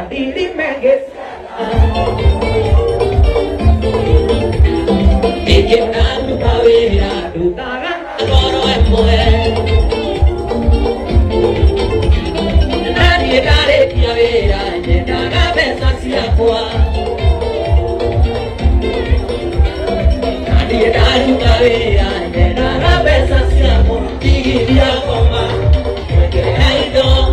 Dili Mangus. Ikinan kawira dutaran koro emoe. Nani kare kawira nyedana besa siapua. Nani kare kawira nyedana besa siapua. Tigi dia koma. Aido.